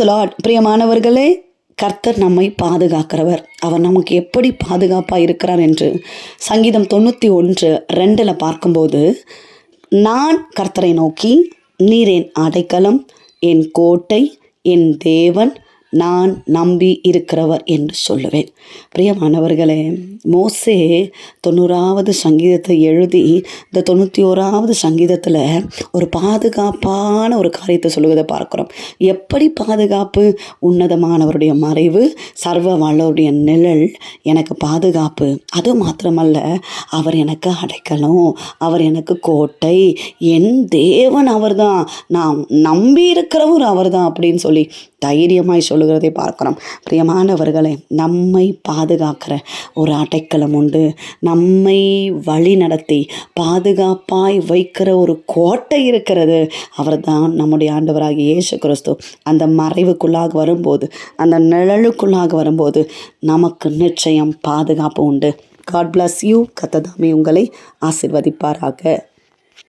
த Lord. பிரியமானவர்களே, கர்த்தர் நம்மை பாதுகாக்கிறவர். அவர் நமக்கு எப்படி பாதுகாப்பாக இருக்கிறார் என்று சங்கீதம் 91:2 பார்க்கும்போது, நான் கர்த்தரை நோக்கி, நீர் என் அடைக்கலம், என் கோட்டை, என் தேவன், நான் நம்பி இருக்கிறவர் என்று சொல்லுவேன். பிரியமானவர்களே, மோசே 90வது சங்கீதத்தை எழுதி இந்த 91வது சங்கீதத்தில் ஒரு பாதுகாப்பான ஒரு காரியத்தை சொல்லுவதை பார்க்குறோம். எப்படி பாதுகாப்பு? உன்னதமானவருடைய மறைவு, சர்வ வல்லவருடைய நிழல் எனக்கு பாதுகாப்பு. அது மாத்திரமல்ல, அவர் எனக்கு அடைக்கலம், அவர் எனக்கு கோட்டை, என் தேவன் அவர்தான், நான் நம்பி இருக்கிறவர் அவர்தான் அப்படின்னு சொல்லி தைரியமாய் சொல்லுகிறதை பார்க்கிறோம். பிரியமானவர்களே, நம்மை பாதுகாக்கிற ஒரு அடைக்கலம் உண்டு. நம்மை வழி நடத்தி பாதுகாப்பாய் வைக்கிற ஒரு கோட்டை இருக்கிறது. அவர்தான் நம்முடைய ஆண்டவராகிய இயேசு கிறிஸ்து. அந்த மறைவுக்குள்ளாக வரும்போது, அந்த நிழலுக்குள்ளாக வரும்போது நமக்கு நிச்சயம் பாதுகாப்பு உண்டு. God bless you. கர்த்தர் தாமே உங்களை ஆசீர்வதிப்பாராக.